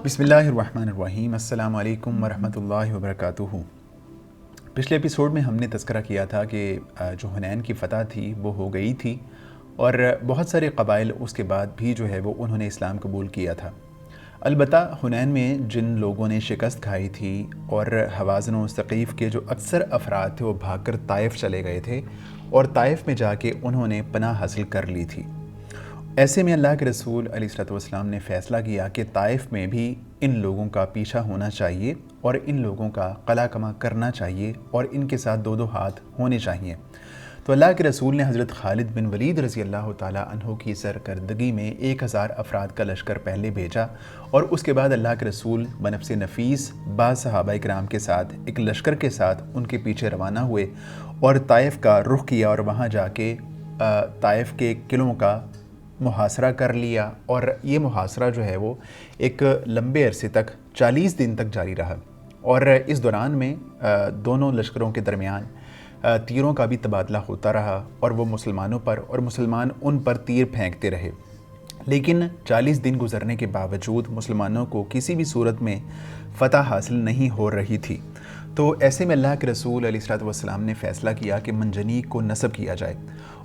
बिस्मिल्लाहिर्रहमानिर्रहीम। अस्सलाम वालेकुम वरहमतुल्लाहि वबरकातुहू। पिछले एपिसोड में हमने तज़किरा किया था कि जो हुनैन की फ़तह थी वो हो गई थी और बहुत सारे क़बाइल उसके बाद भी जो है वो उन्होंने इस्लाम कबूल किया था। अलबत्ता हुनैन में जिन लोगों ने शिकस्त खाई थी और हवाज़न व सक़ीफ़ के जो अक्सर अफराद थे वो भागकर ताइफ़ चले गए थे और ताइफ़ में जाके उन्होंने पनाह हासिल कर ली थी। ऐसे में अल्लाह के रसूल अलैहिस्सलातु वस्सलाम ने फ़ैसला किया कि ताइफ़ में भी इन लोगों का पीछा होना चाहिए और इन लोगों का कला कमा करना चाहिए और इनके साथ दो दो हाथ होने चाहिए। तो अल्लाह के रसूल ने हज़रत खालिद बिन वलीद रज़ी अल्लाह ताला अन्हु की सरकर्दगी में 1000 अफराद का लश्कर पहले भेजा और उसके बाद अल्लाह के रसूल बनफ़्स नफ़ीस बाज़ सहाबाए किराम के साथ एक लश्कर के साथ उनके पीछे रवाना हुए और ताइफ़ का रुख किया और वहाँ जाके ताइफ़ के किलों का मुहासरा कर लिया और ये मुहासरा जो है वो एक लंबे अरसे तक 40 दिन तक जारी रहा और इस दौरान में दोनों लश्करों के दरमियान तीरों का भी तबादला होता रहा और वो मुसलमानों पर और मुसलमान उन पर तीर फेंकते रहे। लेकिन 40 दिन गुजरने के बावजूद मुसलमानों को किसी भी सूरत में फ़तह हासिल नहीं हो रही थी। तो ऐसे में अल्लाह के रसूल अलैहिस्सलातु वस्सलाम ने फ़ैसला किया कि मंजनीक को नस्ब किया जाए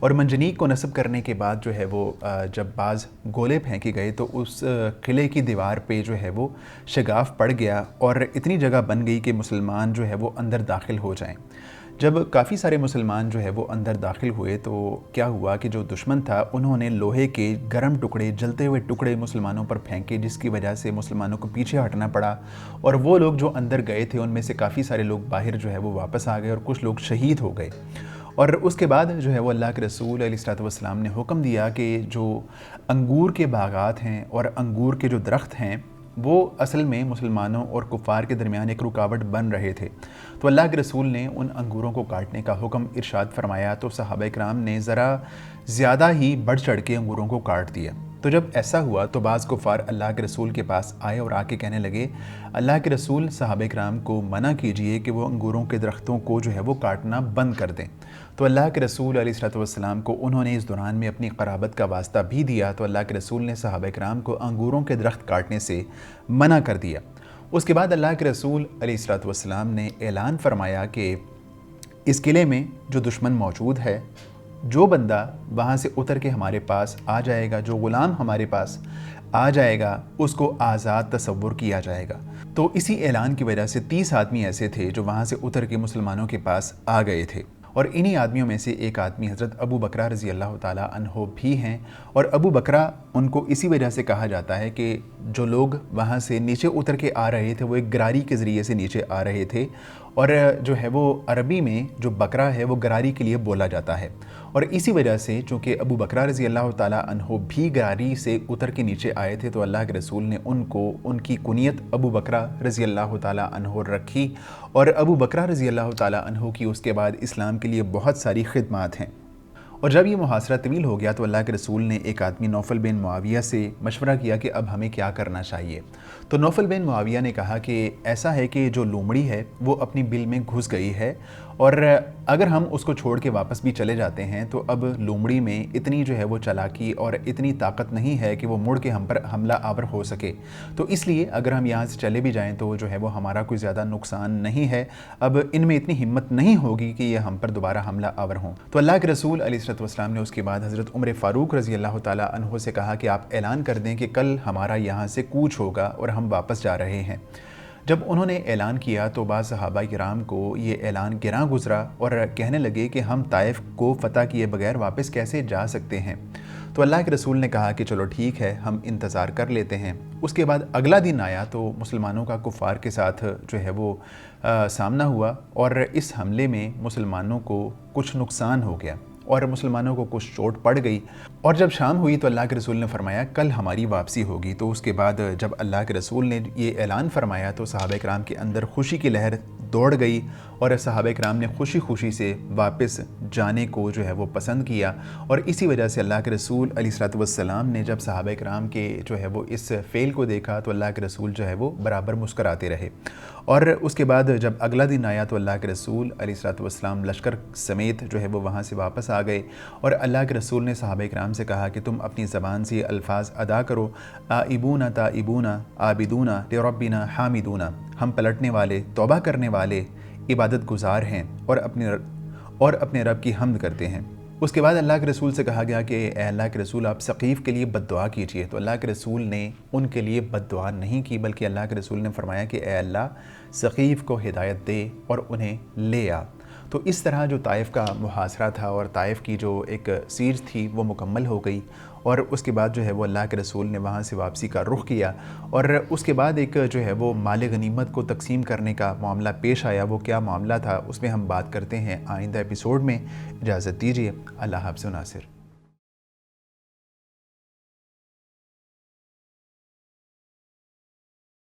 और मंजनीक को नस्ब करने के बाद जो है वो जब बाज़ गोले फेंके गए तो उस किले की दीवार पे जो है वो शगाफ पड़ गया और इतनी जगह बन गई कि मुसलमान जो है वो अंदर दाखिल हो जाएं। जब काफ़ी सारे मुसलमान जो है वो अंदर दाखिल हुए तो क्या हुआ कि जो दुश्मन था उन्होंने लोहे के गर्म टुकड़े जलते हुए टुकड़े मुसलमानों पर फेंके, जिसकी वजह से मुसलमानों को पीछे हटना पड़ा और वो लोग जो अंदर गए थे उनमें से काफ़ी सारे लोग बाहर जो है वो वापस आ गए और कुछ लोग शहीद हो गए। और उसके बाद जो है वो अल्लाह के रसूल अलैहिस्सलातु वस्सलाम ने हुक्म दिया कि जो अंगूर के बागात हैं और अंगूर के जो दरख्त हैं वो असल में मुसलमानों और कुफ़ार के दरमियान एक रुकावट बन रहे थे। तो अल्लाह के रसूल ने उन अंगूरों को काटने का हुक्म इरशाद फरमाया तो सहाबा किराम ने ज़रा ज़्यादा ही बढ़ चढ़ के अंगूरों को काट दिया। तो जब ऐसा हुआ तो बाज़ कुफ़ार अल्लाह के रसूल के पास आए और आके कहने लगे, अल्लाह के रसूल सहाबा किराम को मना कीजिए कि वो अंगूरों के दरख्तों को जो है वो काटना बंद कर दें। तो अल्लाह के रसूल अलैहिस्सलातु वस्सलाम को उन्होंने इस दौरान में अपनी क़राबत का वास्ता भी दिया तो अल्लाह के रसूल ने सहाबा किराम को अंगूरों के दरख्त काटने से मना कर दिया। उसके बाद अल्लाह के रसूल अलैहिस्सलातु वस्सलाम ने ऐलान फरमाया कि इस किले में जो दुश्मन मौजूद है, जो बंदा वहाँ से उतर के हमारे पास आ जाएगा, जो ग़ुलाम हमारे पास आ जाएगा, उसको आज़ाद तसव्वुर किया जाएगा। तो इसी ऐलान की वजह से 30 आदमी ऐसे थे जो वहाँ से उतर के मुसलमानों के पास आ गए थे और इन्हीं आदमियों में से एक आदमी हज़रत अबू बकरा रज़ी अल्लाह ताला अन्हो भी हैं। और अबू बकरा उनको इसी वजह से कहा जाता है कि जो लोग वहाँ से नीचे उतर के आ रहे थे वो एक गरारी के ज़रिए से नीचे आ रहे थे और जो है वो अरबी में जो बकरा है वो गरारी के लिए बोला जाता है और इसी वजह से चूँकि अबू बकरा रज़ी अल्लाह ताला अन्हो भी गरारी से उतर के नीचे आए थे तो अल्लाह के रसूल ने उनको उनकी कुनियत अबू बकरा रज़ी अल्लाह ताला अन्हो रखी और अबू बकरा रज़ी अल्लाह ताला अन्हो की उसके बाद इस्लाम के लिए बहुत सारी खिदमात हैं। और जब ये मुहासरा तवील हो गया तो अल्लाह के रसूल ने एक आदमी नौफल बिन मुआविया से मशवरा किया कि अब हमें क्या करना चाहिए। तो नौफल बिन मुआविया ने कहा कि ऐसा है कि जो लोमड़ी है वो अपनी बिल में घुस गई है और अगर हम उसको छोड़ के वापस भी चले जाते हैं तो अब लोमड़ी में इतनी जो है वो चालाकी और इतनी ताकत नहीं है कि वो मुड़ के हम पर हमला आवर हो सके। तो इसलिए अगर हम यहाँ से चले भी जाएँ तो जो है वो हमारा कोई ज़्यादा नुकसान नहीं है, अब इनमें इतनी हिम्मत नहीं होगी कि ये हम पर दोबारा हमला आवर हों। तो अल्लाह के रसूल अलैहिस्सलातु वस्सलाम ने उसके बाद हज़रत उमर फ़ारूक रज़ी अल्लाह ताला अन्हो से कहा कि आप ऐलान कर दें कि कल हमारा यहाँ से कूच होगा और हम वापस जा रहे हैं। जब उन्होंने ऐलान किया तो बाज़ सहाबा किराम को ये ऐलान गिरां गुज़रा और कहने लगे कि हम ताइफ़ को फ़तह किए बगैर वापस कैसे जा सकते हैं। तो अल्लाह के रसूल ने कहा कि चलो ठीक है, हम इंतज़ार कर लेते हैं। उसके बाद अगला दिन आया तो मुसलमानों का कुफ़ार के साथ जो है वो सामना हुआ और इस हमले में मुसलमानों को कुछ नुकसान हो गया और मुसलमानों को कुछ चोट पड़ गई। और जब शाम हुई तो अल्लाह के रसूल ने फरमाया कल हमारी वापसी होगी। तो उसके बाद जब अल्लाह के रसूल ने ये ऐलान फरमाया तो सहाबा किराम के अंदर खुशी की लहर دوڑ گئی اور صحابہ کرام نے خوشی خوشی سے واپس جانے کو جو ہے وہ پسند کیا، اور اسی وجہ سے اللہ کے رسول علیہ الصلوۃ والسلام نے جب صحابہ کرام کے جو ہے وہ اس فعل کو دیکھا تو اللہ کے رسول جو ہے وہ برابر مسکراتے رہے۔ اور اس کے بعد جب اگلا دن آیا تو اللہ کے رسول علیہ الصلوۃ والسلام لشکر سمیت جو ہے وہ وہاں سے واپس آ گئے، اور اللہ کے رسول نے صحابہ کرام سے کہا کہ تم اپنی زبان سے یہ الفاظ ادا کرو، آئبون تائبون عابدون لربنا حامدون، ہم پلٹنے والے، توبہ کرنے والے، عبادت گزار ہیں اور اپنے رب کی حمد کرتے ہیں۔ اس کے بعد اللہ کے رسول سے کہا گیا کہ اے اللہ کے رسول آپ ثقیف کے لیے بد دعا کیجئے، تو اللہ کے رسول نے ان کے لیے بد دعا نہیں کی، بلکہ اللہ کے رسول نے فرمایا کہ اے اللہ ثقیف کو ہدایت دے اور انہیں لے آ۔ تو اس طرح جو طائف کا محاصرہ تھا اور طائف کی جو ایک سیج تھی وہ مکمل ہو گئی، اور اس کے بعد جو ہے وہ اللہ کے رسول نے وہاں سے واپسی کا رخ کیا، اور اس کے بعد ایک جو ہے وہ مال غنیمت کو تقسیم کرنے کا معاملہ پیش آیا۔ وہ کیا معاملہ تھا اس میں ہم بات کرتے ہیں آئندہ ایپیسوڈ میں۔ اجازت دیجیے، اللہ حافظ ناصر۔